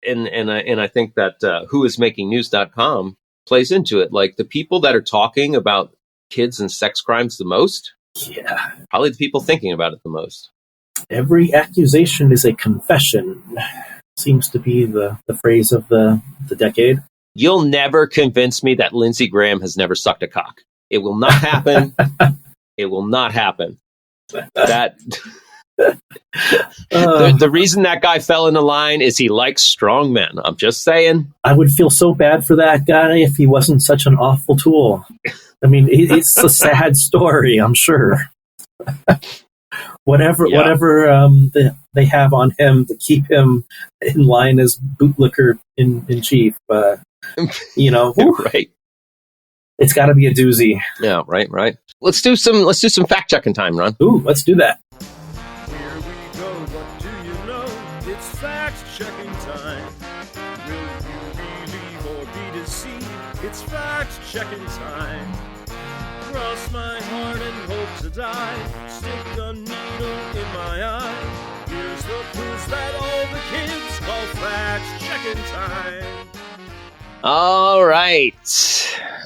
And I think that whoismakingnews.com plays into it. Like, the people that are talking about kids and sex crimes the most, probably the people thinking about it the most. Every accusation is a confession. Seems to be the phrase of the decade. You'll never convince me that Lindsey Graham has never sucked a cock. It will not happen. It will not happen. That the reason that guy fell in the line is he likes strong men. I'm just saying. I would feel so bad for that guy if he wasn't such an awful tool. I mean, it's a sad story, I'm sure. Whatever they have on him to keep him in line as bootlicker in chief, right? It's got to be a doozy. Yeah, right. Let's do some fact checking time, Ron. Ooh, let's do that. Here we go. What do you know? It's fact checking time. Will you believe or be deceived? It's fact checking time. Cross my heart and hope to die. Stick a needle in my eye. Here's the quiz that all the kids call fact checking time. All right.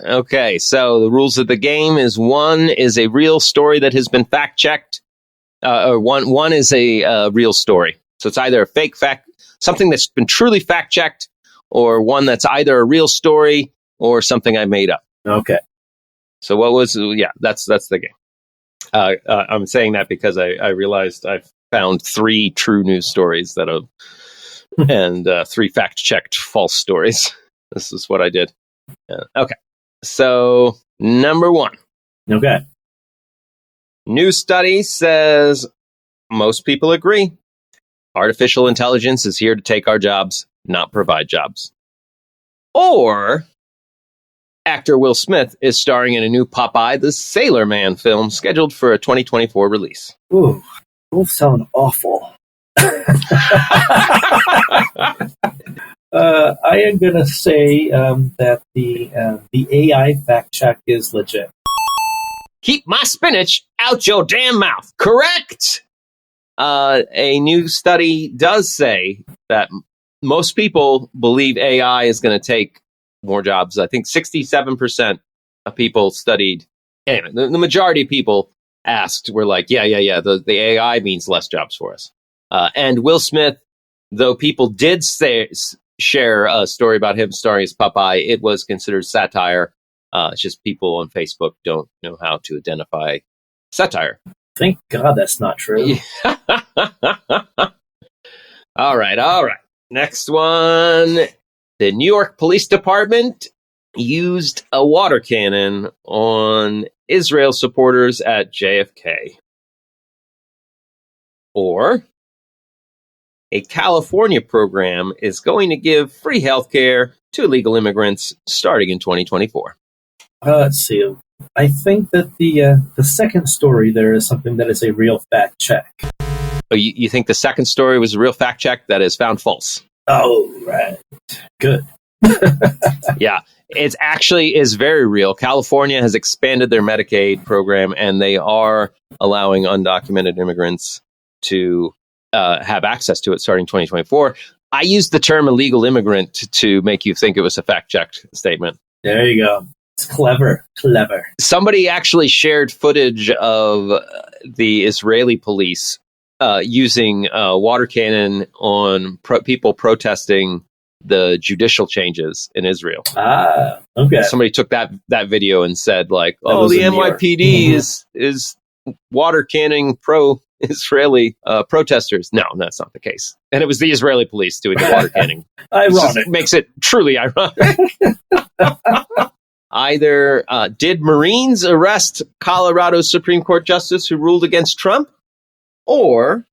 Okay, so the rules of the game is one is a real story that has been fact checked, or one is a real story. So it's either a fake fact, something that's been truly fact checked, or one that's either a real story or something I made up. Okay. So that's the game. I'm saying that because I realized I've found 3 true news stories that have, and 3 fact-checked false stories. This is what I did. Okay. So, number 1. Okay. New study says most people agree. Artificial intelligence is here to take our jobs, not provide jobs. Or actor Will Smith is starring in a new Popeye the Sailor Man film scheduled for a 2024 release. Ooh, both sound awful. I am going to say that the AI fact check is legit. Keep my spinach out your damn mouth. Correct! A new study does say that most people believe AI is going to take more jobs. I think 67% of people studied. Anyway, the majority of people asked were like, yeah. The AI means less jobs for us. And Will Smith, though people did share a story about him starring as Popeye, it was considered satire. It's just people on Facebook don't know how to identify satire. Thank God that's not true. All right. Next one. The New York Police Department used a water cannon on Israel supporters at JFK. Or a California program is going to give free health care to illegal immigrants starting in 2024. Let's see. I think that the second story there is something that is a real fact check. Oh, you think the second story was a real fact check that is found false? Oh, right. Good. Yeah, it actually is very real. California has expanded their Medicaid program, and they are allowing undocumented immigrants to have access to it starting 2024. I used the term illegal immigrant to make you think it was a fact-checked statement. There you go. It's clever. Somebody actually shared footage of the Israeli police using a water cannon on people protesting the judicial changes in Israel. Ah, okay. Somebody took that video and said, like, the NYPD is water canning pro-Israeli protesters. No, that's not the case. And it was the Israeli police doing the water canning. Ironic. Makes it truly ironic. Either did Marines arrest Colorado's Supreme Court justice who ruled against Trump? Or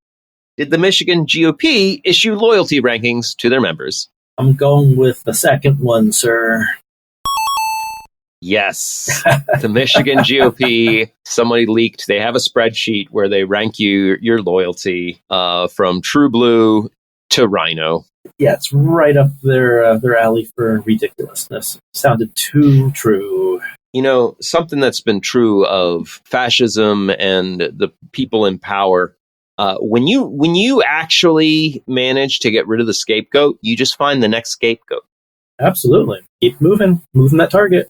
did the Michigan GOP issue loyalty rankings to their members? I'm going with the second one, sir. Yes. The Michigan GOP, somebody leaked. They have a spreadsheet where they rank your loyalty from True Blue to Rhino. Yeah, it's right up their alley for ridiculousness. Sounded too true. You know, something that's been true of fascism and the people in power. When you actually manage to get rid of the scapegoat, you just find the next scapegoat. Absolutely. Keep moving that target.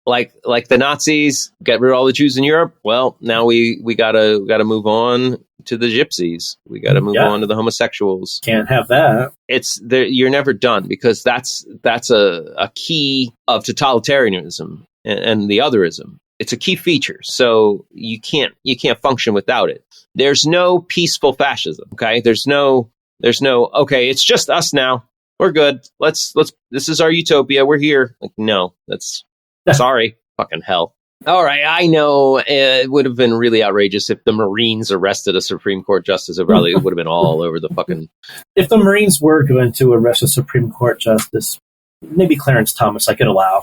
Like the Nazis, get rid of all the Jews in Europe. Well, now we gotta move on to the gypsies. We gotta move on to the homosexuals. Can't have that. It's there. You're never done, because that's a key of totalitarianism and the otherism. It's a key feature. So you can't function without it. There's no peaceful fascism. Okay. There's no, okay, it's just us now. We're good. Let's, this is our utopia. We're here. Like, no, that's, sorry, fucking hell. All right. I know it would have been really outrageous if the Marines arrested a Supreme Court justice. It would have been all over the fucking. If the Marines were going to arrest a Supreme Court justice, maybe Clarence Thomas I could allow.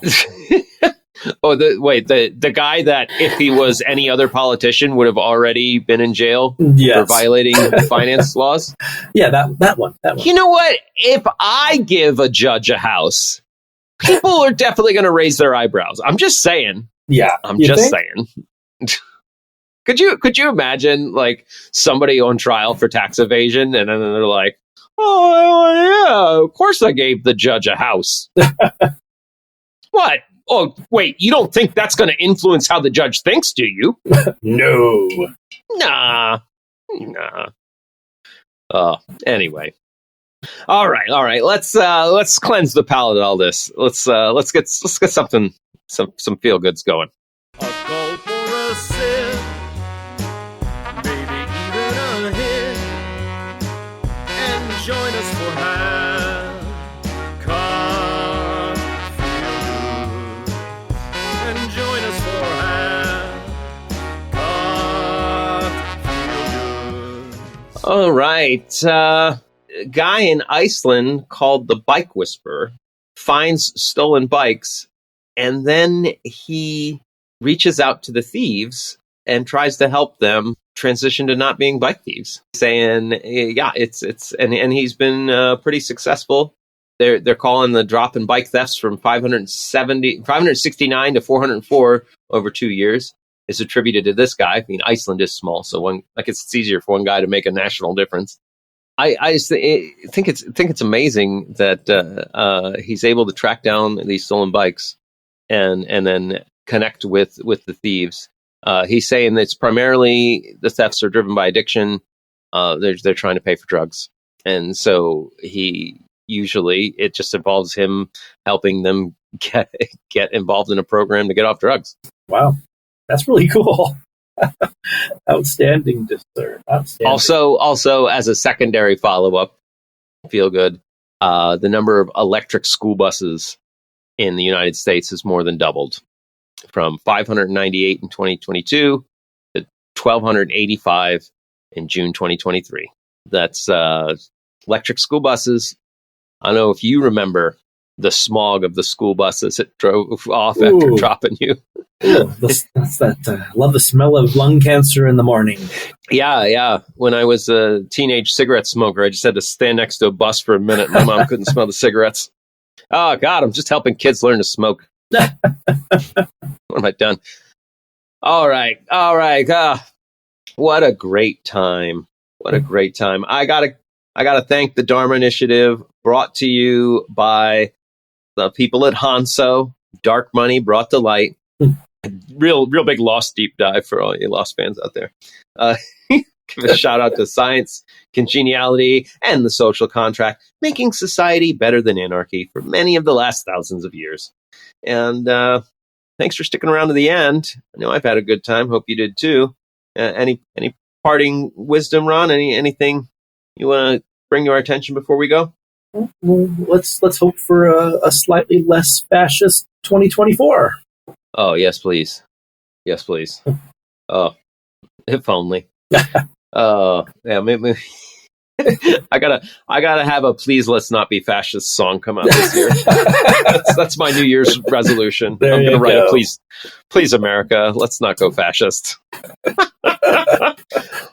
Oh, the guy that, if he was any other politician, would have already been in jail for violating finance laws? Yeah, that one. You know what? If I give a judge a house, people are definitely going to raise their eyebrows. I'm just saying. Yeah. I'm just saying. Could you imagine, like, somebody on trial for tax evasion, and then they're like, oh, yeah, of course I gave the judge a house. What? Oh, wait, you don't think that's going to influence how the judge thinks, do you? No. Nah. Anyway. All right. Let's cleanse the palate of all this. Let's get something, some feel goods going. A gulp or a sip, maybe even a hit, and join us for All right. A guy in Iceland called the Bike Whisperer finds stolen bikes, and then he reaches out to the thieves and tries to help them transition to not being bike thieves, saying, yeah, it's and he's been pretty successful. They're calling the drop in bike thefts from 569 to 404 over 2 years is attributed to this guy. I mean, Iceland is small, so it's easier for one guy to make a national difference. I just think it's amazing that he's able to track down these stolen bikes and then connect with the thieves. He's saying that it's primarily the thefts are driven by addiction. They're trying to pay for drugs, and so it just involves him helping them get involved in a program to get off drugs. Wow. That's really cool. Outstanding, sir. Outstanding. Also, as a secondary follow-up, feel good. The number of electric school buses in the United States has more than doubled, from 598 in 2022 to 1,285 in June 2023. That's electric school buses. I don't know if you remember the smog of the school buses that drove off after dropping you. That's that. Love the smell of lung cancer in the morning. Yeah. When I was a teenage cigarette smoker, I just had to stand next to a bus for a minute. My mom couldn't smell the cigarettes. Oh, God, I'm just helping kids learn to smoke. What have I done? All right. What a great time. I gotta thank the Dharma Initiative, brought to you by the people at Hanso. Dark money brought to light. Real big Lost deep dive for all you Lost fans out there. Give a shout out to Science, Congeniality, and the Social Contract, making society better than anarchy for many of the last thousands of years. And thanks for sticking around to the end. I know I've had a good time. Hope you did too. Any parting wisdom, Ron? Anything you want to bring to our attention before we go? Well, let's hope for a slightly less fascist 2024. Oh, yes, please. Oh, if only. Yeah, maybe I gotta have a "Please Let's Not Be Fascist" song come out this year. That's my New Year's resolution. There I'm gonna you write go. a please America, let's not go fascist.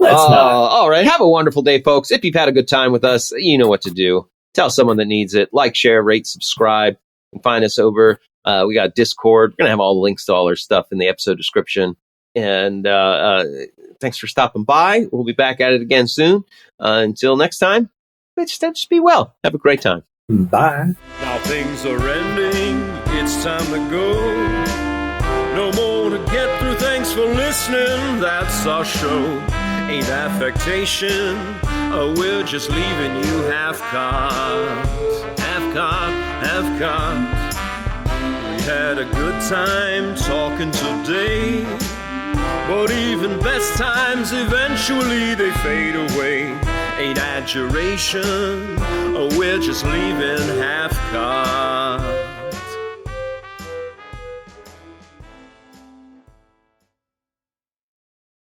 All right, have a wonderful day, folks. If you've had a good time with us, you know what to do. Tell someone that needs it. Like, share, rate, subscribe, and find us over. We got Discord. We're gonna have all the links to all our stuff in the episode description. And thanks for stopping by. We'll be back at it again soon. Until next time, just be well. Have a great time. Bye. Now things are ending, it's time to go. No more to get through, thanks for listening, that's our show. Ain't affectation, we're just leaving you half-cocked. Half-cocked. We had a good time talking today, but even best times eventually they fade away. Ain't adjuration, we're just leaving half